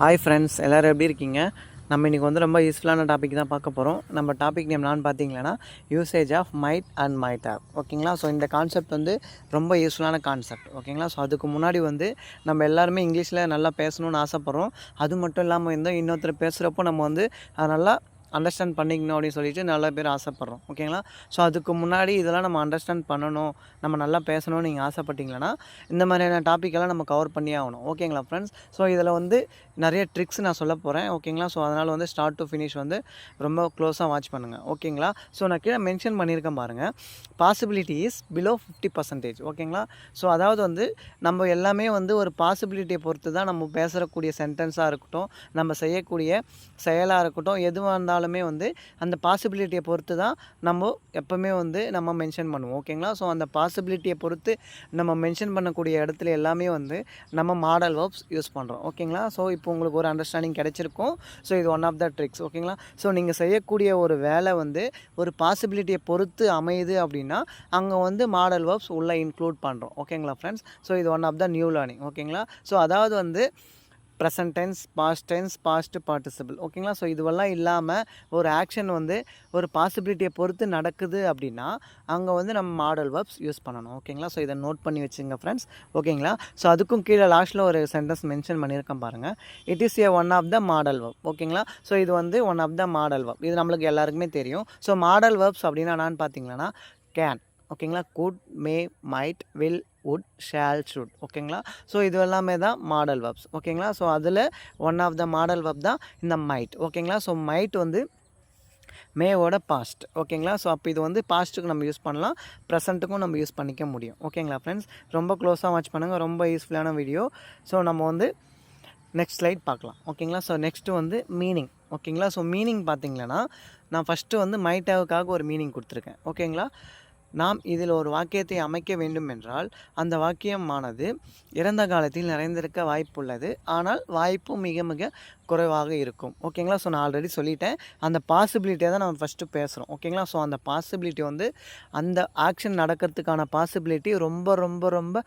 Hi friends, எல்லோரும் எப்படி இருக்கீங்க? நம்ம இன்றைக்கி வந்து ரொம்ப யூஸ்ஃபுல்லான டாபிக் தான் பார்க்க போகிறோம். நம்ம டாபிக் நேம் என்னன்னு பார்த்தீங்கன்னா, usage of might and might of. ஓகேங்களா? ஸோ இந்த கான்செப்ட் வந்து ரொம்ப யூஸ்ஃபுல்லான கான்செப்ட். ஓகேங்களா? ஸோ அதுக்கு முன்னாடி வந்து நம்ம எல்லாருமே இங்கிலீஷில் நல்லா பேசணும்னு ஆசைப்பட்றோம். அது மட்டும் இல்லாமல் வந்து இன்னொருத்தர் பேசுகிறப்போ நம்ம வந்து அதை நல்லா அண்டர்ஸ்டாண்ட் பண்ணிக்கணும் அப்படின்னு சொல்லிட்டு நல்ல பேர் ஆசைப்பட்றோம். ஓகேங்களா? ஸோ அதுக்கு முன்னாடி இதெல்லாம் நம்ம அண்டர்ஸ்டாண்ட் பண்ணணும், நம்ம நல்லா பேசணும்னு நீங்கள் ஆசைப்பட்டீங்கன்னா இந்த மாதிரியான டாப்பிக்கெல்லாம் நம்ம கவர் பண்ணி ஆகணும். ஓகேங்களா ஃப்ரெண்ட்ஸ்? ஸோ இதில் வந்து நிறைய ட்ரிக்ஸ் நான் சொல்ல போகிறேன். ஓகேங்களா? ஸோ அதனால் வந்து ஸ்டார்ட் டு ஃபினிஷ் வந்து ரொம்ப க்ளோஸாக வாட்ச் பண்ணுங்கள். ஓகேங்களா? ஸோ நான் கீழே மென்ஷன் பண்ணியிருக்கேன் பாருங்கள், பாசிபிலிட்டி இஸ் பிலோ 50%. ஓகேங்களா? ஸோ அதாவது வந்து நம்ம எல்லாமே வந்து ஒரு பாசிபிலிட்டியை பொறுத்து தான் நம்ம பேசக்கூடிய சென்டென்ஸாக இருக்கட்டும், நம்ம செய்யக்கூடிய செயலாக இருக்கட்டும், எதுவாக இருந்தாலுமே வந்து அந்த பாசிபிலிட்டியை பொறுத்து தான் நம்ம எப்போவுமே வந்து நம்ம மென்ஷன் பண்ணுவோம். ஓகேங்களா? ஸோ அந்த பாசிபிலிட்டியை பொறுத்து நம்ம மென்ஷன் பண்ணக்கூடிய இடத்துல எல்லாமே வந்து நம்ம மாடல் வேர்ப்ஸ் யூஸ் பண்ணுறோம். ஓகேங்களா? ஸோ இப்போ உங்களுக்கு ஒரு அண்டர்ஸ்டாண்டிங் கிடைச்சிருக்கும். ஸோ இது ஒன் ஆஃப் த ட்ரிக்ஸ். ஓகேங்களா? ஸோ நீங்கள் செய்யக்கூடிய ஒரு வேலை வந்து ஒரு பாசிபிலிட்டியை பொறுத்து அமையுது அப்படின்னா அங்கே வந்து மாடல் வேர்ப்ஸ் உள்ளே இன்க்ளூட் பண்ணுறோம். ஓகேங்களா ஃப்ரெண்ட்ஸ்? ஸோ இது one of the new learning. ஓகேங்களா? ஸோ அதாவது வந்து present tense, past tense, past participle. ஓகேங்களா? ஸோ இதுவெல்லாம் இல்லாமல் ஒரு ஆக்ஷன் வந்து ஒரு பாசிபிலிட்டியை பொறுத்து நடக்குது அப்படின்னா அங்கே வந்து நம்ம மாடல் வேர்ப்ஸ் யூஸ் பண்ணணும். ஓகேங்களா? ஸோ இதை நோட் பண்ணி வச்சுங்க ஃப்ரெண்ட்ஸ். ஓகேங்களா? ஸோ அதுக்கும் கீழே லாஸ்ட்டில் ஒரு சென்டென்ஸ் மென்ஷன் பண்ணியிருக்கேன் பாருங்கள், it is a one of the modal verb. ஓகேங்களா? ஸோ இது வந்து one of the modal verb. இது நம்மளுக்கு எல்லாருக்குமே தெரியும். ஸோ மாடல் வேர்ப்ஸ் அப்படின்னா என்னன்னு பார்த்தீங்கன்னா கேன், ஓகேங்களா, could, may, might, will, would, shall, should. ஓகேங்களா? ஸோ இது எல்லாமே தான் மாடல் வேர்ப்ஸ். ஓகேங்களா? ஸோ அதில் one of the modal verb தான் இந்த மைட். ஓகேங்களா? ஸோ மைட் வந்து மேவோட பாஸ்ட். ஓகேங்களா? ஸோ அப்போ இது வந்து பாஸ்ட்டுக்கு நம்ம யூஸ் பண்ணலாம், ப்ரெசண்ட்டுக்கும் நம்ம யூஸ் பண்ணிக்க முடியும். ஓகேங்களா ஃப்ரெண்ட்ஸ்? ரொம்ப க்ளோஸாக வாட்ச் பண்ணுங்கள், ரொம்ப யூஸ்ஃபுல்லான வீடியோ. ஸோ நம்ம வந்து நெக்ஸ்ட் ஸ்லைட் பார்க்கலாம். ஓகேங்களா? ஸோ நெக்ஸ்ட்டு வந்து மீனிங். ஓகேங்களா? ஸோ மீனிங் பார்த்தீங்கன்னா நான் ஃபஸ்ட்டு வந்து மைட்டாவுக்காக ஒரு மீனிங் கொடுத்துருக்கேன். ஓகேங்களா? நாம் இதில் ஒரு வாக்கியத்தை அமைக்க வேண்டும் என்றால் அந்த வாக்கியமானது இறந்த காலத்தில் நிறைந்திருக்க வாய்ப்புள்ளது, ஆனால் வாய்ப்பு மிக மிக குறைவாக இருக்கும். ஓகேங்களா? ஸோ நான் ஆல்ரெடி சொல்லிட்டேன், அந்த பாசிபிலிட்டியை தான் நம்ம ஃபஸ்ட்டு பேசுகிறோம். ஓகேங்களா? ஸோ அந்த பாசிபிலிட்டி வந்து அந்த ஆக்ஷன் நடக்கிறதுக்கான பாசிபிலிட்டி ரொம்ப ரொம்ப ரொம்ப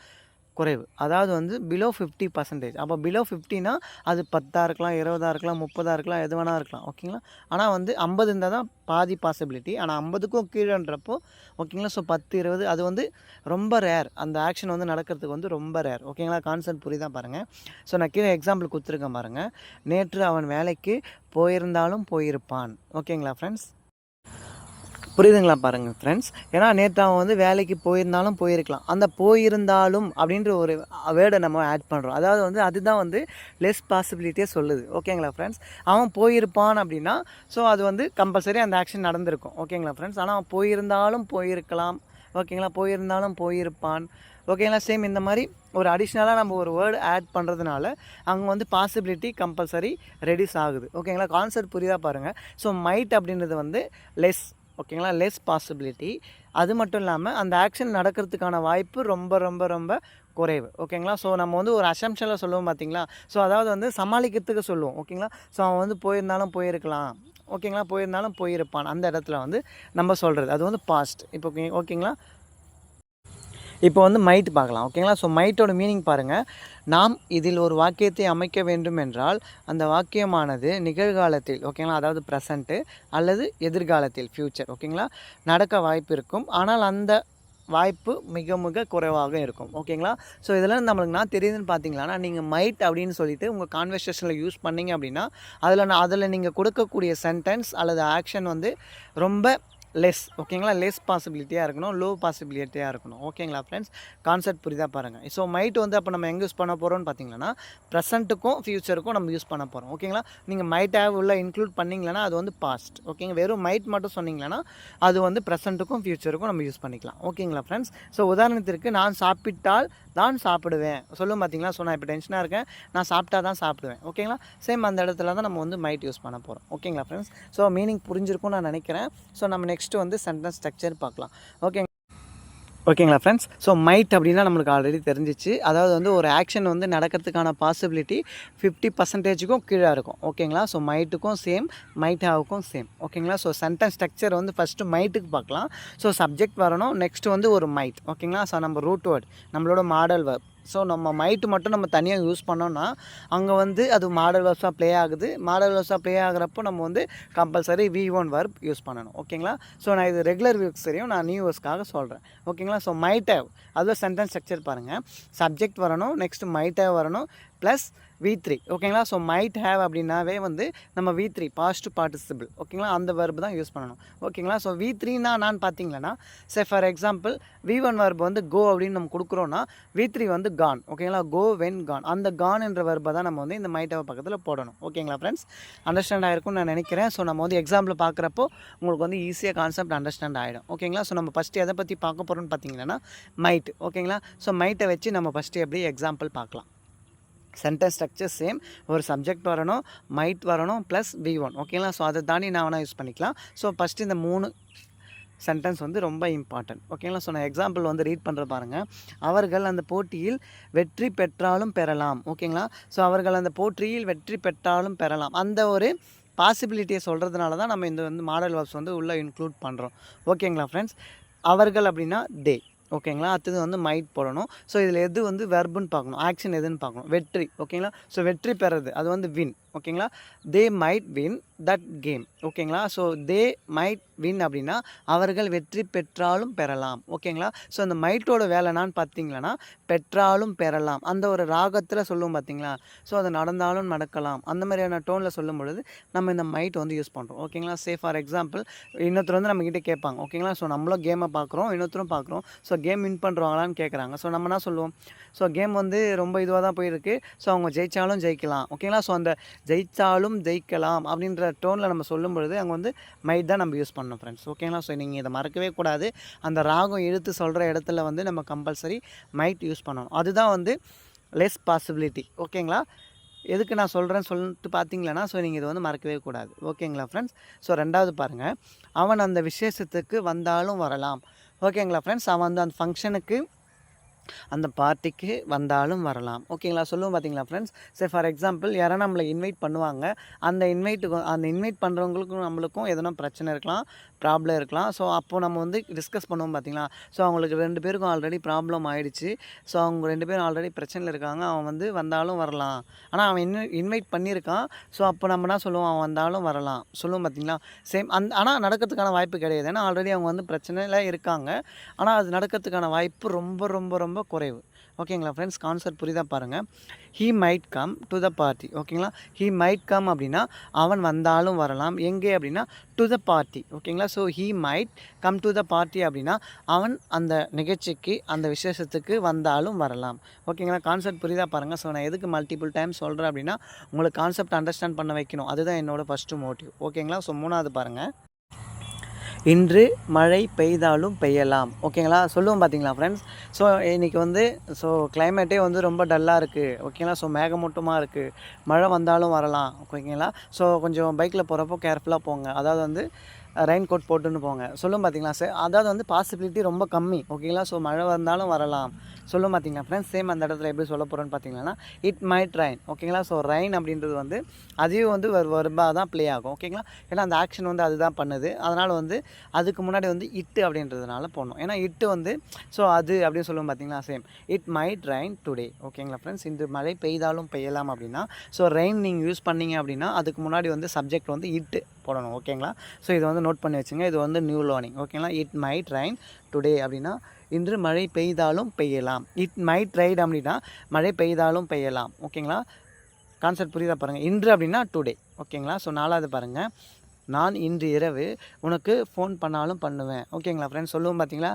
குறைவு. அதாவது வந்து பிலோ 50%. அப்போ பிலோ 50னா அது 10 இருக்கலாம், 20 இருக்கலாம், 30 இருக்கலாம், எது வேணா இருக்கலாம். ஓகேங்களா? ஆனால் வந்து 50 இருந்தால் தான் பாதி பாசிபிலிட்டி. ஆனால் 50க்கும் கீழேன்றப்போ ஓகேங்களா? ஸோ 10, 20 அது வந்து ரொம்ப ரேர். அந்த ஆக்ஷன் வந்து நடக்கிறதுக்கு வந்து ரொம்ப ரேர். ஓகேங்களா? கான்செப்ட் புரியுதா பாருங்கள். ஸோ நான் கீழே எக்ஸாம்பிள் கொடுத்துருக்கேன் பாருங்கள், நேற்று அவன் வேலைக்கு போயிருந்தாலும் போயிருப்பான். ஓகேங்களா ஃப்ரெண்ட்ஸ்? புரியுதுங்களா பாருங்கள் ஃப்ரெண்ட்ஸ்? ஏன்னா நேற்று அவன் வந்து வேலைக்கு போயிருந்தாலும் போயிருக்கலாம். அந்த போயிருந்தாலும் அப்படின்ற ஒரு வேர்டை நம்ம ஆட் பண்ணுறோம். அதாவது வந்து அதுதான் வந்து லெஸ் பாசிபிலிட்டியே சொல்லுது. ஓகேங்களா ஃப்ரெண்ட்ஸ்? அவன் போயிருப்பான் அப்படின்னா ஸோ அது வந்து கம்பல்சரி அந்த ஆக்ஷன் நடந்திருக்கும். ஓகேங்களா ஃப்ரெண்ட்ஸ்? ஆனால் அவன் போயிருந்தாலும் போயிருக்கலாம். ஓகேங்களா? போயிருந்தாலும் போயிருப்பான். ஓகேங்களா? சேம் இந்த மாதிரி ஒரு அடிஷ்னலாக நம்ம ஒரு வேர்டு ஆட் பண்ணுறதுனால அங்கே வந்து பாசிபிலிட்டி கம்பல்சரி ரெடியூஸ் ஆகுது. ஓகேங்களா? கான்செப்ட் புரியுதா பாருங்கள். ஸோ மைட் அப்படின்றது வந்து லெஸ். ஓகேங்களா? Less possibility. அது மட்டும் இல்லாமல் அந்த ஆக்ஷன் நடக்கிறதுக்கான வாய்ப்பு ரொம்ப ரொம்ப ரொம்ப குறைவு. ஓகேங்களா? ஸோ நம்ம வந்து ஒரு அசம்ஷனில் சொல்லுவோம் பார்த்தீங்களா? ஸோ அதாவது வந்து சமாளிக்கிறதுக்கு சொல்லுவோம். ஓகேங்களா? ஸோ அவன் வந்து போயிருந்தாலும் போயிருக்கலாம். ஓகேங்களா? போயிருந்தாலும் போயிருப்பான். அந்த இடத்துல வந்து நம்ம சொல்கிறது அது வந்து பாஸ்ட். இப்போ ஓகேங்களா? இப்போ வந்து மைட் பார்க்கலாம். ஓகேங்களா? ஸோ மைட்டோட மீனிங் பாருங்கள், நாம் இதில் ஒரு வாக்கியத்தை அமைக்க வேண்டும் என்றால் அந்த வாக்கியமானது நிகழ்காலத்தில், ஓகேங்களா, அதாவது ப்ரெசண்ட்டு அல்லது எதிர்காலத்தில் ஃப்யூச்சர், ஓகேங்களா, நடக்க வாய்ப்பு இருக்கும். ஆனால் அந்த வாய்ப்பு மிக மிக குறைவாக இருக்கும். ஓகேங்களா? ஸோ இதெல்லாம் நம்மளுக்கு நான் தெரியுதுன்னு பார்த்தீங்களா, நீங்கள் மைட் அப்படின்னு சொல்லிட்டு உங்கள் கான்வர்சேஷனில் யூஸ் பண்ணிங்க அப்படின்னா அதில் நீங்கள் கொடுக்கக்கூடிய சென்டென்ஸ் அல்லது ஆக்ஷன் வந்து ரொம்ப லெஸ். ஓகேங்களா? லெஸ் பாசிபிலிட்டியாக இருக்கணும், லோ பாசிபிலிட்டியாக இருக்கணும். ஓகேங்களா ஃப்ரெண்ட்ஸ்? கான்செப்ட் புரியுதா பாருங்கள். ஸோ மைட் வந்து அப்போ நம்ம எங்கே யூஸ் பண்ண போகிறோம்னு பார்த்தீங்கன்னா ப்ரெசண்ட்டுக்கும் ஃப்யூச்சருக்கும் நம்ம யூஸ் பண்ண போகிறோம். ஓகேங்களா? நீங்கள் மைட் ஹேவ் உள்ள இன்க்ளூட் பண்ணிங்களன்னா அது வந்து பாஸ்ட். ஓகேங்க? வெறும் மைட் மட்டும் சொன்னீங்கன்னா அது வந்து ப்ரெசண்ட்டுக்கும் ஃப்யூச்சருக்கும் நம்ம யூஸ் பண்ணிக்கலாம். ஓகேங்களா ஃப்ரெண்ட்ஸ்? ஸோ உதாரணத்திற்கு நான் சாப்பிட்டால் தான் சாப்பிடுவேன் சொல்லும் பார்த்தீங்களா? ஸோ நான் இப்போ டென்ஷனாக இருக்கேன், நான் சாப்பிட்டா தான் சாப்பிடுவேன். ஓகேங்களா? சேம் அந்த இடத்துல தான் நம்ம வந்து மைட் யூஸ் பண்ண போகிறோம். ஓகேங்களா ஃப்ரெண்ட்ஸ்? ஸோ மீனிங் புரிஞ்சிருக்கும்னு நான் நினைக்கிறேன். ஸோ நம்ம நெக்ஸ்ட்டு வந்து சென்டென்ஸ் ஸ்ட்ரக்சர் பார்க்கலாம். ஓகேங்களா ஃப்ரெண்ட்ஸ்? ஸோ மைட் அப்படின்னா நம்மளுக்கு ஆல்ரெடி தெரிஞ்சிச்சு. அதாவது வந்து ஒரு ஆக்ஷன் வந்து நடக்கிறதுக்கான பாசிபிலிட்டி 50%க்கும் கீழே இருக்கும். ஓகேங்களா? ஸோ மைட்டுக்கும் சேம், மைட் ஹாவுக்கும் சேம். ஓகேங்களா? ஸோ சென்டென்ஸ் ஸ்ட்ரக்சர் வந்து ஃபஸ்ட்டு மைட்டுக்கு பார்க்கலாம். ஸோ சப்ஜெக்ட் வரணும், நெக்ஸ்ட்டு வந்து ஒரு மைட். ஓகேங்களா? ஸோ நம்ம ரூட் வேர்ட் நம்மளோட மாடல் வேர்ப் ஸோ நம்ம மைட் மட்டும் நம்ம தனியாக யூஸ் பண்ணோன்னா அங்கே வந்து அது மாடல் வேர்ப்ஸாக ப்ளே ஆகுது. மாடல் வேர்ப்ஸாக ப்ளே ஆகிறப்போ நம்ம வந்து கம்பல்சரி V1 verb யூஸ் பண்ணணும். ஓகேங்களா? ஸோ நான் இது ரெகுலர் வியூஸ் தெரியும், நான் நியூ வேர்ஸ்க்காக சொல்கிறேன். ஓகேங்களா? ஸோ மைட் ஹேவ் அதில் சென்டென்ஸ் ஸ்ட்ரக்சர் பாருங்கள். சப்ஜெக்ட் வரணும், நெக்ஸ்ட் மைட் ஹேவ் வரணும், ப்ளஸ் V3. ஓகேங்களா? ஸோ மைட் ஹேவ் அப்படின்னாவே வந்து நம்ம V3 பாஸ்ட் பார்ட்டிசிபிள். ஓகேங்களா? அந்த வெர்பு தான் யூஸ் பண்ணணும். ஓகேங்களா? ஸோ V3னா நான் பார்த்தீங்கன்னா ஃபார் எக்ஸாம்பிள் V1 வெர்பு வந்து கோ அப்படின்னு நம்ம கொடுக்குறோன்னா V3 வந்து கான். ஓகேங்களா? Go went gone. அந்த கான் என்ற வெர்பை தான் நம்ம வந்து இந்த மைட் ஹேவ் பக்கத்தில் போடணும். ஓகேங்களா ஃப்ரெண்ட்ஸ்? அண்டர்ஸ்டாண்ட் ஆகிருக்கும்னு நான் நினைக்கிறேன். ஸோ நம்ம வந்து எக்ஸாம்பிள் பார்க்குறப்போ உங்களுக்கு வந்து ஈஸியாக கான்செப்ட் அண்டர்ஸ்டாண்ட் ஆகிடும். ஓகேங்களா? ஸோ நம்ம ஃபஸ்ட்டு எதை பற்றி பார்க்க போகிறோம்னு பார்த்தீங்கன்னா மைட். ஓகேங்களா? ஸோ மைட்டை வச்சு நம்ம ஃபஸ்ட்டு எப்படி எக்ஸாம்பிள் பார்க்கலாம். சென்டென்ஸ் ஸ்ட்ரக்சர் சேம், ஒரு சப்ஜெக்ட் வரணும், மைட் வரணும், ப்ளஸ் V1. ஓகேங்களா? ஸோ அதை தாண்டி நான் வேணால் யூஸ் பண்ணிக்கலாம். ஸோ ஃபஸ்ட்டு இந்த 3 சென்டென்ஸ் வந்து ரொம்ப இம்பார்ட்டன்ட். ஓகேங்களா? ஸோ நான் எக்ஸாம்பிள் வந்து ரீட் பண்ணுற பாருங்கள். அவர்கள் அந்த போட்டியில் வெற்றி பெற்றாலும் பெறலாம். ஓகேங்களா? ஸோ அவர்கள் அந்த போட்டியில் வெற்றி பெற்றாலும் பெறலாம். அந்த ஒரு பாசிபிலிட்டியை சொல்கிறதுனால தான் நம்ம இந்த வந்து மாடல் வேர்ப்ஸ் வந்து உள்ளே இன்க்ளூட் பண்ணுறோம். ஓகேங்களா ஃப்ரெண்ட்ஸ்? அவர்கள் அப்படின்னா டே. ஓகேங்களா? அடுத்தது வந்து மைட் போடணும். ஸோ இதில் எது வந்து வெர்புன்னு பார்க்கணும், ஆக்ஷன் எதுன்னு பார்க்கணும். வெற்றி. ஓகேங்களா? ஸோ வெற்றி பெறது அது வந்து வின். ஓகேங்களா? They might win that game. ஓகேங்களா? ஸோ தே மைட் வின் அப்படின்னா அவர்கள் வெற்றி பெற்றாலும் பெறலாம். ஓகேங்களா? ஸோ அந்த மைட்டோட வேலைனான்னு பார்த்தீங்களன்னா பெற்றாலும் பெறலாம் அந்த ஒரு ராகத்தில் சொல்லுவோம் பார்த்தீங்களா? ஸோ அது நடந்தாலும் நடக்கலாம் அந்த மாதிரியான டோனில் சொல்லும் பொழுது நம்ம இந்த மைட் வந்து யூஸ் பண்ணுறோம். ஓகேங்களா? ஃபார் எக்ஸாம்பிள் இன்னொருத்தர் வந்து நம்மக்கிட்ட கேட்பாங்க. ஓகேங்களா? ஸோ நம்மளும் கேமை பார்க்குறோம், இன்னொருத்தரும் பார்க்குறோம். ஸோ கேம் வின் பண்ணுறாங்களான்னு கேட்குறாங்க. ஸோ நம்ம என்ன சொல்லுவோம்? ஸோ கேம் வந்து ரொம்ப இதுவாக தான் போயிருக்கு. ஸோ அவங்க ஜெயித்தாலும் ஜெயிக்கலாம். ஓகேங்களா? ஸோ அந்த ஜெயித்தாலும் ஜெயிக்கலாம் அப்படின்ற டோனில் நம்ம சொல்லும் பொழுது அங்கே வந்து மைட் தான் நம்ம யூஸ் பண்ணணும் ஃப்ரெண்ட்ஸ். ஓகேங்களா? ஸோ நீங்கள் இதை மறக்கவே கூடாது. அந்த ராகம் இழுத்து சொல்கிற இடத்துல வந்து நம்ம கம்பல்சரி மைட் யூஸ் பண்ணணும். அதுதான் வந்து லெஸ் பாசிபிலிட்டி. ஓகேங்களா? எதுக்கு நான் சொல்கிறேன்னு சொல்லிட்டு பார்த்தீங்களன்னா ஸோ நீங்கள் இதை வந்து மறக்கவே கூடாது. ஓகேங்களா ஃப்ரெண்ட்ஸ்? ஸோ 2வது பாருங்கள். அவன் அந்த விசேஷத்துக்கு வந்தாலும் வரலாம். ஓகேங்களா ஃப்ரெண்ட்ஸ்? அவன் வந்து அந்த ஃபங்க்ஷனுக்கு அந்த பார்ட்டிக்கு வந்தாலும் வரலாம். ஓகேங்களா? சொல்லுவோம் பார்த்தீங்களா ஃப்ரெண்ட்ஸ்? ஃபார் எக்ஸாம்பிள் யாராவது நம்மளை இன்வைட் பண்ணுவாங்க. அந்த இன்வைட் பண்ணுறவங்களுக்கும் நம்மளுக்கும் எதனா பிரச்சனை இருக்கலாம், ப்ராப்ளம் இருக்கலாம். ஸோ அப்போது நம்ம வந்து டிஸ்கஸ் பண்ணுவோம் பார்த்தீங்களா? ஸோ அவங்களுக்கு 2 பேருக்கும் ஆல்ரெடி ப்ராப்ளம் ஆகிடுச்சு. ஸோ அவங்க 2 பேரும் ஆல்ரெடி பிரச்சனையில் இருக்காங்க. அவன் வந்து வந்தாலும் வரலாம். ஆனால் அவன் இன்வைட் பண்ணியிருக்கான். ஸோ அப்போ நம்ம என்ன சொல்லுவோம்? அவன் வந்தாலும் வரலாம் சொல்லுவோம் பார்த்தீங்களா? சேம் ஆனால் நடக்கிறதுக்கான வாய்ப்பு கிடையாது. ஏன்னா ஆல்ரெடி அவங்க வந்து பிரச்சனையில் இருக்காங்க. ஆனால் அது நடக்கிறதுக்கான வாய்ப்பு ரொம்ப ரொம்ப ரொம்ப குறைவு. ஓகேங்களா ஃப்ரெண்ட்ஸ்? கான்செப்ட் புரியுதா பாருங்கள். He might come to the party. ஓகேங்களா? ஹீ மைட் கம் அப்படின்னா அவன் வந்தாலும் வரலாம். எங்கே அப்படின்னா டு த பார்ட்டி. ஓகேங்களா? So he might come to the party அப்படின்னா அவன் அந்த நிகழ்ச்சிக்கு அந்த விசேஷத்துக்கு வந்தாலும் வரலாம். ஓகேங்களா? கான்செப்ட் புரியுதா பாருங்கள். ஸோ நான் எதுக்கு மல்டிபிள் டைம் சொல்கிறேன் அப்படின்னா உங்களுக்கு கான்செப்ட் அண்டர்ஸ்டாண்ட் பண்ண வைக்கணும். அதுதான் என்னோட ஃபஸ்ட்டு மோட்டிவ். ஓகேங்களா? ஸோ 3வது பாருங்கள். இன்று மழை பெய்தாலும் பெய்யலாம். ஓகேங்களா? சொல்லுவோம் பார்த்தீங்களா ஃப்ரெண்ட்ஸ்? ஸோ இன்றைக்கி வந்து கிளைமேட்டே வந்து ரொம்ப டல்லாக இருக்குது. ஓகேங்களா? ஸோ மேகமூட்டமாக இருக்குது. மழை வந்தாலும் வரலாம். ஓகேங்களா? ஸோ கொஞ்சம் பைக்கில் போகிறப்போ கேர்ஃபுல்லாக போங்க. அதாவது வந்து ரெயின் கோட் போட்டுன்னு போங்க. சொல்லும் பார்த்தீங்களா சார்? அதாவது வந்து பாசிபிலிட்டி ரொம்ப கம்மி. ஓகேங்களா? ஸோ மழை வந்தாலும் வரலாம் சொல்லும் பார்த்தீங்களா ஃப்ரெண்ட்ஸ்? சேம் அந்த இடத்துல எப்படி சொல்ல போகிறோன்னு பார்த்தீங்கன்னா இட் மைட் ரெயின். ஓகேங்களா? ஸோ ரெயின் அப்படின்றது வந்து அதையும் வந்து வெர்பாக தான் ப்ளே ஆகும். ஓகேங்களா? ஏன்னா அந்த ஆக்ஷன் வந்து அதுதான் பண்ணுது. அதனால் வந்து அதுக்கு முன்னாடி வந்து இட்டு அப்படின்றதுனால போடணும். ஏன்னா இட்டு வந்து ஸோ அது அப்படின்னு சொல்லுவோம் பார்த்தீங்களா? Same it might rain today. ஓகேங்களா ஃப்ரெண்ட்ஸ்? இன்று மழை பெய்தாலும் பெய்யலாம் அப்படின்னா ஸோ ரெயின் நீங்கள் யூஸ் பண்ணீங்க அப்படின்னா அதுக்கு முன்னாடி வந்து சப்ஜெக்ட் வந்து இட்டு போடணும். ஓகேங்களா? ஸோ இதை வந்து நோட் பண்ணி வச்சுங்க. இது வந்து நியூ லேர்னிங். ஓகேங்களா? இட் மைட் ரெயின் டுடே அப்படின்னா இன்று மழை பெய்தாலும் பெய்யலாம். இட் மைட் ரெயின் அப்படின்னா மழை பெய்தாலும் பெய்யலாம். ஓகேங்களா? கான்செப்ட் புரியுதா பாருங்கள். இன்று அப்படின்னா டுடே. ஓகேங்களா? ஸோ 4வது பாருங்கள். நான் இன்று இரவு உனக்கு ஃபோன் பண்ணாலும் பண்ணுவேன். ஓகேங்களா ஃப்ரெண்ட்ஸ்? சொல்லுவோம் பார்த்தீங்களா?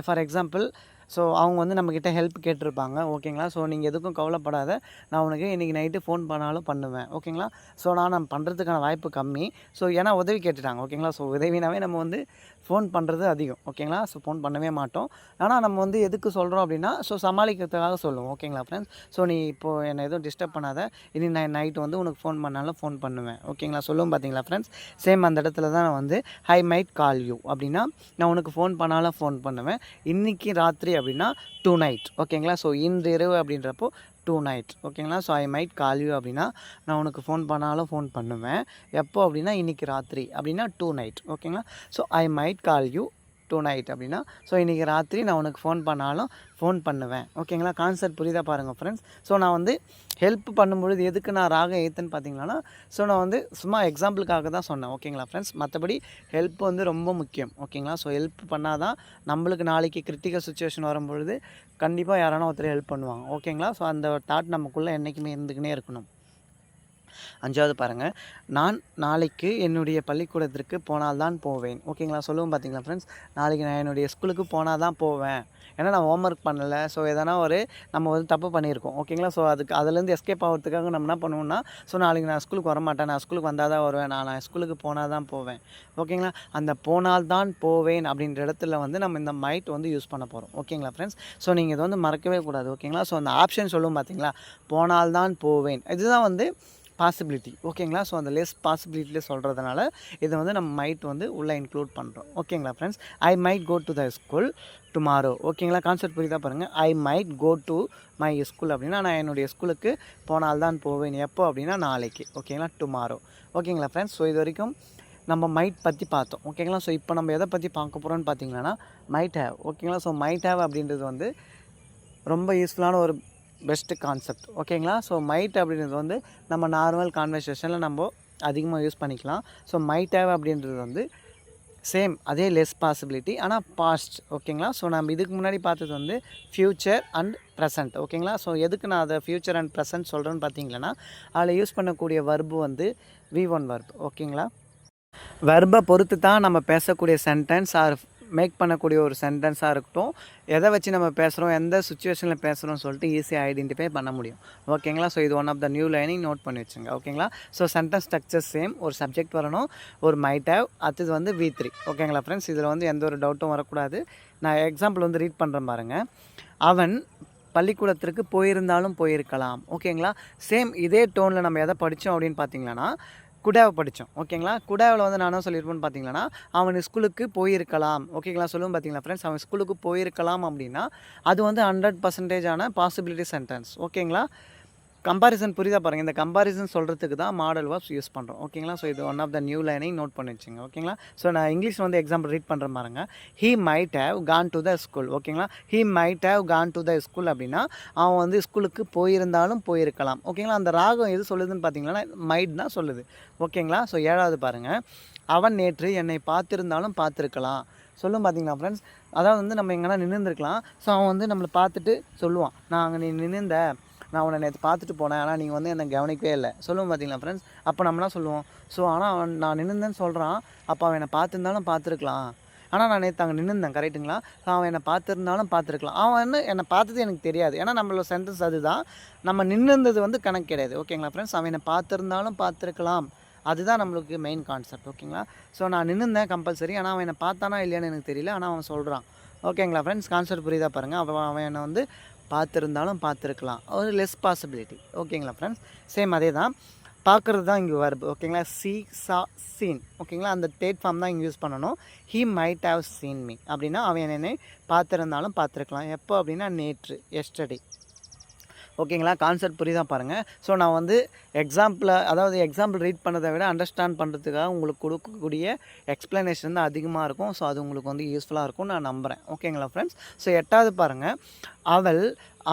ஃபார் எக்ஸாம்பிள் ஸோ அவங்க வந்து நம்மக்கிட்ட ஹெல்ப் கேட்டிருப்பாங்க. ஓகேங்களா? ஸோ நீங்கள் எதுக்கும் கவலைப்படாத, நான் உனக்கு இன்றைக்கி நைட்டு ஃபோன் பண்ணாலும் பண்ணுவேன். ஓகேங்களா? ஸோ நான் பண்ணுறதுக்கான வாய்ப்பு கம்மி. ஸோ ஏன்னா உதவி கேட்டுட்டாங்க. ஓகேங்களா? ஸோ உதவினாவே நம்ம வந்து ஃபோன் பண்ணுறது அதிகம். ஓகேங்களா? ஸோ ஃபோன் பண்ணவே மாட்டோம். ஆனால் நம்ம வந்து எதுக்கு சொல்கிறோம் அப்படின்னா ஸோ சமாளிக்கிறதுக்காக சொல்லுவோம். ஓகேங்களா ஃப்ரெண்ட்ஸ்? ஸோ நீ இப்போது என்னை எதுவும் டிஸ்டர்ப் பண்ணாத, இனி நான் நைட்டு வந்து உனக்கு ஃபோன் பண்ணாலும் ஃபோன் பண்ணுவேன். ஓகேங்களா? சொல்லுவோம் பார்த்தீங்களா ஃப்ரெண்ட்ஸ்? சேம் அந்த இடத்துல தான் நான் வந்து ஐ மைட் கால் யூ அப்படின்னா நான் உனக்கு ஃபோன் பண்ணாலும் ஃபோன் பண்ணுவேன். இன்றைக்கி ராத்திரி அப்படின்னா டு நைட். ஓகேங்களா? ஸோ இன்று இரவு அப்படின்றப்போ டு நைட். ஓகேங்களா? So I might call you அப்படின்னா நான் உனக்கு ஃபோன் பண்ணாலும் ஃபோன் பண்ணுவேன். எப்போ அப்படின்னா இன்றைக்கி ராத்திரி அப்படின்னா டு நைட். ஓகேங்களா? So I might call you tonight அப்படின்னா ஸோ இன்றைக்கி ராத்திரி நான் உனக்கு ஃபோன் பண்ணாலும் ஃபோன் பண்ணுவேன். ஓகேங்களா? கான்செப்ட் புரியுதா பாருங்கள் ஃப்ரெண்ட்ஸ். ஸோ நான் வந்து ஹெல்ப் பண்ணும்பொழுது எதுக்கு நான் ராகம் ஏற்றுன்னு பார்த்தீங்கன்னா, ஸோ நான் வந்து சும்மா எக்ஸாம்பிளுக்காக தான் சொன்னேன். ஓகேங்களா ஃப்ரெண்ட்ஸ்? மற்றபடி ஹெல்ப் வந்து ரொம்ப முக்கியம். ஓகேங்களா? ஸோ ஹெல்ப் பண்ணால் தான் நம்மளுக்கு நாளைக்கு கிரிட்டிக்கல் சுச்சுவேஷன் வரும்பொழுது கண்டிப்பாக யாரானா ஒருத்தர் ஹெல்ப் பண்ணுவாங்க. ஓகேங்களா? ஸோ அந்த தாட் நமக்குள்ளே என்றைக்குமே இருந்துக்கினே இருக்கணும். 5வது பாருங்கள், நான் நாளைக்கு என்னுடைய பள்ளிக்கூடத்திற்கு போனால் தான் போவேன். ஓகேங்களா? சொல்லுவோம் பார்த்தீங்களா ஃப்ரெண்ட்ஸ்? நாளைக்கு நான் என்னுடைய ஸ்கூலுக்கு போனால் தான் போவேன். ஏன்னா நான் ஹோம்ஒர்க் பண்ணலை. ஸோ எதனா நம்ம வந்து தப்பு பண்ணியிருக்கோம். ஓகேங்களா? ஸோ அதுலேருந்து எஸ்கேப் ஆகிறதுக்காக நம்ம என்ன பண்ணுவோம்னா, ஸோ நாளைக்கு நான் ஸ்கூலுக்கு வரமாட்டேன், நான் ஸ்கூலுக்கு வந்தால் தான் வருவேன், நான் ஸ்கூலுக்கு போனால் தான் போவேன். ஓகேங்களா? அந்த போனால் தான் போவேன் அப்படின்ற இடத்துல வந்து நம்ம இந்த மைட் வந்து யூஸ் பண்ண போகிறோம். ஓகேங்களா ஃப்ரெண்ட்ஸ்? ஸோ நீங்கள் இதை வந்து மறக்கவே கூடாது. ஓகேங்களா? ஸோ அந்த ஆப்ஷன் சொல்லுவோம் பார்த்தீங்களா, போனால் தான் போவேன், இதுதான் வந்து பாசிபிலிட்டி. ஓகேங்களா? ஸோ அந்த லெஸ் பாசிபிலிட்டியில் சொல்கிறதுனால இதை வந்து நம்ம மைட் வந்து உள்ளே இன்க்ளூட் பண்ணுறோம். ஓகேங்களா friends? I might go to the school tomorrow. ஓகேங்களா? கான்செப்ட் புரியுதா பாருங்கள். I might go to my school அப்படின்னா நான் என்னுடைய ஸ்கூலுக்கு போனால் தான் போவேன். எப்போ அப்படின்னா நாளைக்கு. ஓகேங்களா? டுமாரோ. ஓகேங்களா ஃப்ரெண்ட்ஸ்? ஸோ இது வரைக்கும் நம்ம மைட் பற்றி பார்த்தோம். ஓகேங்களா? ஸோ இப்போ நம்ம எதை பற்றி பார்க்க போகிறோம்னு பார்த்தீங்கன்னா மைட் ஹேவ். ஓகேங்களா? ஸோ மைட் ஹேவ் அப்படின்றது வந்து ரொம்ப யூஸ்ஃபுல்லான ஒரு பெஸ்ட்டு கான்செப்ட். ஓகேங்களா? ஸோ மைட் அப்படின்றது வந்து நம்ம நார்மல் கான்வர்சேஷனில் நம்ம அதிகமாக யூஸ் பண்ணிக்கலாம். ஸோ மைட் ஹேவ் அப்படின்றது வந்து சேம் அதே லெஸ் பாசிபிலிட்டி, ஆனால் பாஸ்ட். ஓகேங்களா? ஸோ நம்ம இதுக்கு முன்னாடி பார்த்தது வந்து ஃப்யூச்சர் அண்ட் ப்ரெசன்ட். ஓகேங்களா? ஸோ எதுக்கு நான் அதை ஃப்யூச்சர் அண்ட் ப்ரெசன்ட் சொல்கிறேன்னு பார்த்தீங்கன்னா, அதில் யூஸ் பண்ணக்கூடிய வர்பு வந்து V1 வர்பு. ஓகேங்களா? வர்பை பொறுத்து தான் நம்ம பேசக்கூடிய சென்டென்ஸ் ஆர் மேக் பண்ணக்கூடிய ஒரு சென்டென்ஸாக இருக்கட்டும், எதை வச்சு நம்ம பேசுகிறோம், எந்த சுச்சுவேஷனில் பேசுகிறோம்னு சொல்லிட்டு ஈஸியாக ஐடென்டிஃபை பண்ண முடியும். ஓகேங்களா? ஸோ இது one of the new learning note பண்ணி வச்சுங்க. ஓகேங்களா? So sentence structure same. ஒரு சப்ஜெக்ட் வரணும், ஒரு மைட் ஹேவ், அடுத்தது வந்து V3. ஓகேங்களா ஃப்ரெண்ட்ஸ்? இதில் வந்து எந்த ஒரு டவுட்டும் வரக்கூடாது. நான் எக்ஸாம்பிள் வந்து ரீட் பண்ணுறேன் பாருங்கள். அவன் பள்ளிக்கூடத்திற்கு போயிருந்தாலும் போயிருக்கலாம். ஓகேங்களா? சேம் இதே டோனில் நம்ம எதை படித்தோம் அப்படின்னு பார்த்தீங்கன்னா குடாவை படித்தோம். ஓகேங்களா? குடாவில் வந்து நான் என்ன சொல்லியிருப்பேன்னு பார்த்தீங்கன்னா, அவன் ஸ்கூலுக்கு போயிருக்கலாம். ஓகேங்களா? சொல்லுவோம் பார்த்தீங்களா ஃப்ரெண்ட்ஸ்? அவன் ஸ்கூலுக்கு போயிருக்கலாம் அப்படின்னா அது வந்து 100% பாசிபிலிட்டி சென்டென்ஸ். ஓகேங்களா? கம்பாரிசன் புரியுதா பாருங்கள். இந்த கம்பாரிசன் சொல்கிறதுக்கு தான் மாடல் வேர்ப்ஸ் யூஸ் பண்ணுறோம். ஓகேங்களா? ஸோ இது one of the new learning note பண்ணி வச்சுங்க. ஓகேங்களா? ஸோ நான் இங்கிலீஷ் வந்து எக்ஸாம்பிள் ரீட் பண்ணுற பாருங்க. He might have gone to the school. ஓகேங்களா? He might have gone to the school அப்படின்னா அவன் வந்து ஸ்கூலுக்கு போயிருந்தாலும் போயிருக்கலாம். ஓகேங்களா? அந்த ராகம் எது சொல்லுதுன்னு பார்த்தீங்கன்னா மைட் தான் சொல்லுது. ஓகேங்களா? ஸோ 7வது பாருங்கள். அவன் நேற்று என்னை பார்த்திருந்தாலும் பார்த்துருக்கலாம். சொல்லும் பார்த்தீங்களா ஃப்ரெண்ட்ஸ்? அதாவது வந்து நம்ம எங்கன்னா நின்றுருக்கலாம். ஸோ அவன் வந்து நம்மளை பார்த்துட்டு சொல்லுவான், நான் அங்கே நீ நின்றுந்த, நான் உன்னை நேற்று பார்த்துட்டு போனேன், ஆனால் நீங்கள் வந்து என்னை கவனிக்கவே இல்லை. சொல்லுவோம் பார்த்தீங்களா ஃப்ரெண்ட்ஸ்? அப்போ நம்மளாம் சொல்லுவோம், ஸோ ஆனால் அவன் நான் நின்றுந்தேன்னு சொல்கிறான், அப்போ அவன் என்னை பார்த்துருந்தாலும் பார்த்துருக்கலாம், ஆனால் நான் நேற்று அங்கே நின்றுந்தேன், கரெக்டுங்களா? அவன் என்னை பார்த்துருந்தாலும் பார்த்துருக்கலாம். அவன் வந்து என்னை பார்த்தது எனக்கு தெரியாது, ஏன்னா நம்மளோட சென்டென்ஸ் அதுதான். நம்ம நின்றுந்தது வந்து கணக்கு கிடையாது. ஓகேங்களா ஃப்ரெண்ட்ஸ்? அவன் என்னை பார்த்துருந்தாலும் பார்த்துருக்கலாம், அதுதான் நம்மளுக்கு மெயின் கான்செப்ட். ஓகேங்களா? ஸோ நான் நின்றுந்தேன் கம்பல்சரி, ஆனால் அவன் என்னை பார்த்தானா இல்லையான்னு எனக்கு தெரியல, ஆனால் அவன் சொல்கிறான். ஓகேங்களா ஃப்ரெண்ட்ஸ்? கான்செப்ட் புரியுதா பாருங்கள். அவன் என்னை வந்து பார்த்துருந்தாலும் பார்த்துருக்கலாம், ஒரு லெஸ் பாசிபிலிட்டி. ஓகேங்களா ஃப்ரெண்ட்ஸ்? சேம் அதே தான். பார்க்குறது தான் இங்கே வர்பு. ஓகேங்களா? சி சா சீன். ஓகேங்களா? அந்த தேர்ட் ஃபார்ம் தான் இங்கே யூஸ் பண்ணணும். He might have seen me அப்படின்னா அவன் என்னை பார்த்துருந்தாலும் பார்த்துருக்கலாம். எப்போ அப்படின்னா நேற்று, எஸ்டர்டே. ஓகேங்களா? கான்செப்ட் புரியுதா பாருங்கள். ஸோ நான் வந்து எக்ஸாம்பிள் ரீட் பண்ணதை விட அண்டர்ஸ்டாண்ட் பண்ணுறதுக்காக உங்களுக்கு கொடுக்கக்கூடிய எக்ஸ்ப்ளனேஷன் தான் அதிகமாக இருக்கும். ஸோ அது உங்களுக்கு வந்து யூஸ்ஃபுல்லாக இருக்கும்னு நான் நம்புகிறேன். ஓகேங்களா ஃப்ரெண்ட்ஸ்? ஸோ 8வது பாருங்கள். அவள்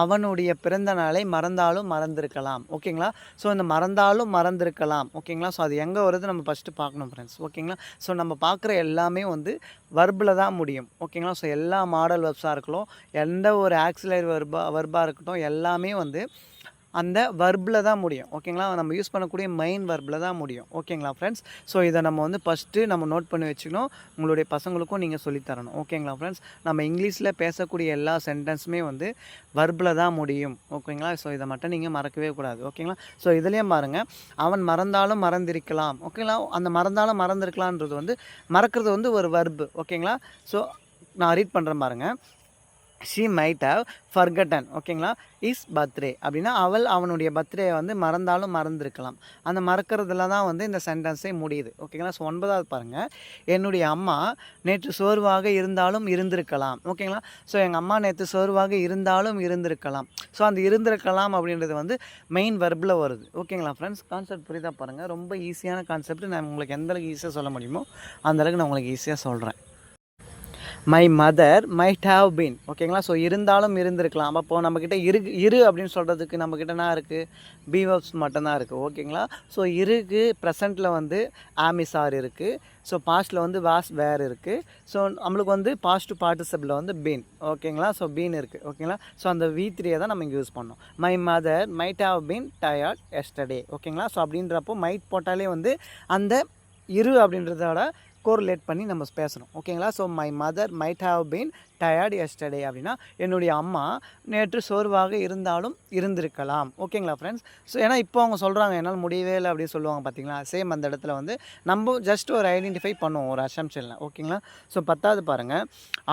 அவனுடைய பிறந்த நாளை மறந்தாலும் மறந்திருக்கலாம். ஓகேங்களா? ஸோ இந்த மறந்தாலும் மறந்திருக்கலாம். ஓகேங்களா? ஸோ அது எங்கே வருது நம்ம ஃபஸ்ட்டு பார்க்கணும் ஃப்ரெண்ட்ஸ். ஓகேங்களா? ஸோ நம்ம பார்க்குற எல்லாமே வந்து வர்பில் தான் முடியும். ஓகேங்களா? ஸோ எல்லா மாடல் வெர்ப்ஸாக இருக்கலாம், எந்த ஒரு ஆக்சிலரி வர்பாக இருக்கட்டும், எல்லாமே வந்து அந்த வர்பில் தான் முடியும். ஓகேங்களா? நம்ம யூஸ் பண்ணக்கூடிய மெயின் வர்பில் தான் முடியும். ஓகேங்களா ஃப்ரெண்ட்ஸ்? ஸோ இதை நம்ம வந்து ஃபஸ்ட்டு நம்ம நோட் பண்ணி வச்சுக்கணும். உங்களுடைய பசங்களுக்கும் நீங்கள் சொல்லித்தரணும். ஓகேங்களா ஃப்ரெண்ட்ஸ்? நம்ம இங்கிலீஷில் பேசக்கூடிய எல்லா சென்டென்ஸுமே வந்து வர்பில் தான் முடியும். ஓகேங்களா? ஸோ இதை மட்டும் நீங்கள் மறக்கவே கூடாது. ஓகேங்களா? ஸோ இதுலேயும் பாருங்கள், அவன் மறந்தாலும் மறந்திருக்கலாம். ஓகேங்களா? அந்த மறந்தாலும் மறந்திருக்கலான்றது வந்து மறக்கிறது வந்து ஒரு வர்பு. ஓகேங்களா? ஸோ நான் ரீட் பண்ணுறேன் பாருங்கள். She might have forgotten. ஓகேங்களா? இஸ் பர்த்டே அப்படின்னா அவள் அவனுடைய பர்த்டே வந்து மறந்தாலும் மறந்துருக்கலாம். அந்த மறக்கிறதுல தான் வந்து இந்த சென்டென்ஸே முடியுது. ஓகேங்களா? ஸோ 9வது பாருங்கள். என்னுடைய அம்மா நேற்று சோர்வாக இருந்தாலும் இருந்திருக்கலாம். ஓகேங்களா? ஸோ எங்கள் அம்மா நேற்று சோர்வாக இருந்தாலும் இருந்திருக்கலாம். ஸோ அந்த இருந்திருக்கலாம் அப்படின்றது வந்து மெயின் வர்பில் வருது. ஓகேங்களா ஃப்ரெண்ட்ஸ்? கான்செப்ட் புரியுதா பாருங்கள். ரொம்ப ஈஸியான கான்செப்ட். நான் உங்களுக்கு எந்தளவுக்கு ஈஸியாக சொல்ல முடியுமோ அந்தளவுக்கு நான் உங்களுக்கு ஈஸியாக சொல்கிறேன். My mother might have been. ஓகேங்களா? ஸோ இருந்தாலும் இருந்திருக்கலாம். அப்போது நம்மக்கிட்ட இரு அப்படின்னு சொல்கிறதுக்கு நம்மக்கிட்ட என்ன இருக்குது? பி வெர்ப்ஸ் மட்டும்தான் இருக்குது. ஓகேங்களா? ஸோ இருக்கு ப்ரெசண்ட்டில் வந்து ஆமிஸ் ஆர் இருக்குது. ஸோ பாஸ்ட்டில் வந்து வாஸ் வேர் இருக்குது. ஸோ நம்மளுக்கு வந்து பாஸ்ட் பார்ட்டிசிபிளில் வந்து பீன். ஓகேங்களா? ஸோ பீன் இருக்குது. ஓகேங்களா? ஸோ அந்த V3 தான் நம்ம இங்கே யூஸ் பண்ணோம். My mother might have been tired yesterday. ஓகேங்களா? ஸோ அப்படின்றப்போ மைட் போட்டாலே வந்து அந்த இரு அப்படின்றதோட கோரிலேட் பண்ணி நம்ம பேசணும். ஓகேங்களா? So my mother might have been tired yesterday அப்படின்னா என்னுடைய அம்மா நேற்று சோர்வாக இருந்தாலும் இருந்திருக்கலாம். ஓகேங்களா ஃப்ரெண்ட்ஸ்? ஸோ ஏன்னா இப்போ அவங்க சொல்கிறாங்க என்னால் முடியவே இல்லை அப்படின்னு சொல்லுவாங்க பார்த்தீங்களா? சேம் அந்த இடத்துல வந்து நம்ம ஜஸ்ட் ஒரு ஐடென்டிஃபை பண்ணுவோம் ஒரு அசம்ஷனில். ஓகேங்களா? ஸோ 10வது பாருங்கள்,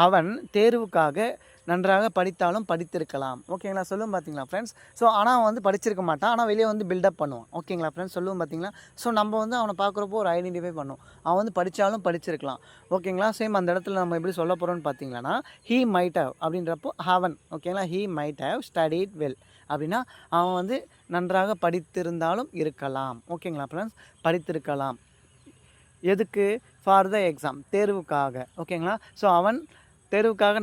அவன் தேர்வுக்காக நன்றாக படித்தாலும் படித்திருக்கலாம். ஓகேங்களா? சொல்லுவோம் பார்த்தீங்களா ஃப்ரெண்ட்ஸ்? ஸோ ஆனால் அவன் வந்து படிச்சிருக்க மாட்டான், ஆனால் வெளியே வந்து பில்டப் பண்ணுவான். ஓகேங்களா ஃப்ரெண்ட்ஸ்? சொல்லுவோம் பார்த்தீங்களா? ஸோ நம்ம வந்து அவனை பார்க்குறப்போ ஒரு ஐடென்டிஃபை பண்ணுவோம். அவன் வந்து படித்தாலும் படிச்சிருக்கலாம். ஓகேங்களா? சேம் அந்த இடத்துல நம்ம எப்படி சொல்ல போகிறோம்னு பார்த்தீங்கன்னா ஹீ மைட் ஹவ் அப்படின்றப்போ ஹவன். ஓகேங்களா? He might have studied well அப்படின்னா அவன் வந்து நன்றாக படித்திருந்தாலும் இருக்கலாம். ஓகேங்களா ஃப்ரெண்ட்ஸ்? படித்திருக்கலாம். எதுக்கு? ஃபார் த எக்ஸாம், தேர்வுக்காக. ஓகேங்களா? ஸோ அவன் தேர்வுக்காக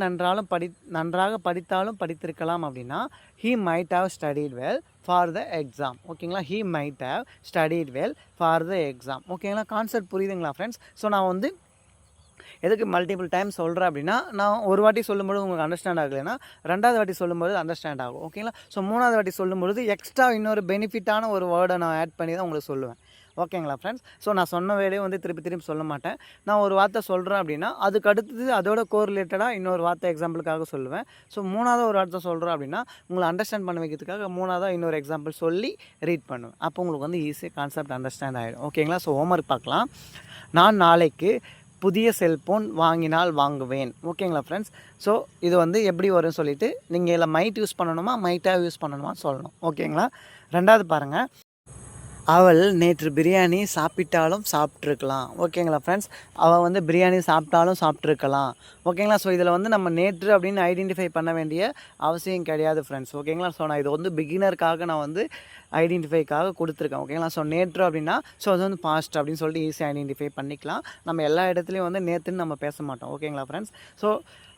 நன்றாக படித்தாலும் படித்திருக்கலாம் அப்படின்னா he might have studied well for the exam. ஓகேங்களா? He might have studied well for the exam. ஓகேங்களா? கான்செப்ட் புரியுதுங்களா ஃப்ரெண்ட்ஸ்? ஸோ நான் வந்து எதுக்கு மல்டிபிள் டைம் சொல்கிறேன் அப்படின்னா நான் ஒரு வாட்டி சொல்லும்போது உங்களுக்கு அண்டர்ஸ்டாண்ட் ஆகலைன்னா 2வது வாட்டி சொல்லும்போது அண்டர்ஸ்டாண்ட் ஆகும். ஓகேங்களா? ஸோ 3வது வாட்டி சொல்லும்பொழுது எக்ஸ்ட்ரா இன்னொரு பெனிஃபிட்டான ஒரு வேர்டை நான் ஆட் பண்ணி தான் உங்களுக்கு சொல்லுவேன். ஓகேங்களா ஃப்ரெண்ட்ஸ்? ஸோ நான் சொன்ன வேலையை வந்து திருப்பி சொல்ல மாட்டேன். நான் ஒரு வார்த்தை சொல்கிறேன் அப்படின்னா அதுக்கு அடுத்தது அதோட கோரிலேட்டடாக இன்னொரு வார்த்தை எக்ஸாம்பிளுக்காக சொல்லுவேன். ஸோ 3வது ஒரு வார்த்தை சொல்கிறேன் அப்படின்னா உங்களை அண்டர்ஸ்டாண்ட் பண்ண வைக்கிறதுக்காக 3வது இன்னொரு எக்ஸாம்பிள் சொல்லி ரீட் பண்ணுவேன். அப்போ உங்களுக்கு வந்து ஈஸியாக கான்செப்ட் அண்டர்ஸ்டாண்ட் ஆகிடும். ஓகேங்களா? ஸோ ஹோம்ஒர்க் பார்க்கலாம். நான் நாளைக்கு புதிய செல்ஃபோன் வாங்கினால் வாங்குவேன். ஓகேங்களா ஃப்ரெண்ட்ஸ்? ஸோ இது வந்து எப்படி வரும்னு சொல்லிவிட்டு நீங்கள் இதில் மைட் யூஸ் பண்ணணுமா மைட்டாக யூஸ் பண்ணணுமா சொல்லணும். ஓகேங்களா? 2வது பாருங்கள், அவள் நேற்று பிரியாணி சாப்பிட்டாலும் சாப்பிட்ருக்கலாம். ஓகேங்களா ஃப்ரெண்ட்ஸ்? அவள் வந்து பிரியாணி சாப்பிட்டாலும் சாப்பிட்ருக்கலாம். ஓகேங்களா? ஸோ இதில் வந்து நம்ம நேற்று அப்படின்னு ஐடென்டிஃபை பண்ண வேண்டிய அவசியம் கிடையாது ஃப்ரெண்ட்ஸ். ஓகேங்களா? ஸோ நான் இது வந்து பிகினருக்காக நான் வந்து ஐடென்டிஃபைக்காக கொடுத்துருக்கேன். ஓகேங்களா? ஸோ நேற்று அப்படின்னா ஸோ அது வந்து பாஸ்ட் அப்படின்னு சொல்லிட்டு ஈஸியாக ஐடென்டிஃபை பண்ணிக்கலாம். நம்ம எல்லா இடத்துலையும் வந்து நேற்றுன்னு நம்ம பேச மாட்டோம். ஓகேங்களா ஃப்ரெண்ட்ஸ்? ஸோ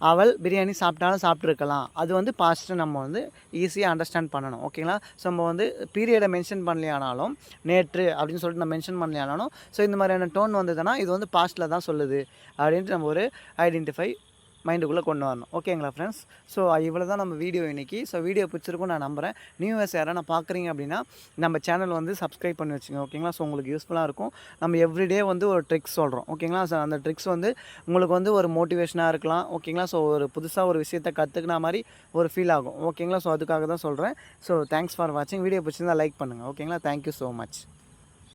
அவள் பிரியாணி சாப்பிட்டாலும் சாப்பிட்ருக்கலாம், அது வந்து பாஸ்ட்டு நம்ம வந்து ஈஸியாக அண்டர்ஸ்டாண்ட் பண்ணணும். ஓகேங்களா? ஸோ நம்ம வந்து பீரியடை மென்ஷன் பண்ணலையானாலும் நேற்று அப்படின்னு சொல்லிட்டு நான் மென்ஷன் பண்ணலையானாலும் ஸோ இந்த மாதிரியான டோன் வந்ததுன்னா இது வந்து பாஸ்ட்டில் தான் சொல்லுது அப்படின்ட்டு நம்ம ஒரு ஐடென்டிஃபை மைண்டுக்குள்ளே கொண்டு வரணும். ஓகேங்களா ஃப்ரெண்ட்ஸ்? ஸோ இவ்வளோ தான் நம்ம வீடியோ இன்றைக்கி. ஸோ வீடியோ பிடிச்சிருக்கும் நான் நம்புகிறேன். நியூஸ் யாராவது பார்க்குறீங்க அப்படின்னா நம்ம சேனல் வந்து சப்ஸ்கிரைப் பண்ணி வச்சுங்க. ஓகேங்களா? ஸோ உங்களுக்கு யூஸ்ஃபுல்லாக இருக்கும். நம்ம எவ்ரிடே வந்து ஒரு ட்ரிக்ஸ் சொல்கிறோம். ஓகேங்களா? ஸோ அந்த ட்ரிக்ஸ் வந்து உங்களுக்கு வந்து ஒரு மோட்டிவேஷனாக இருக்கலாம். ஓகேங்களா? ஸோ ஒரு புதுசாக ஒரு விஷயத்தை கற்றுக்கின மாதிரி ஒரு ஃபீல் ஆகும். ஓகேங்களா? ஸோ அதுக்காக தான் சொல்கிறேன். ஸோ தேங்க்ஸ் ஃபார் வாட்சிங். வீடியோ பிடிச்சிருந்தால் லைக் பண்ணுங்கள். ஓகேங்களா? Thank you so much.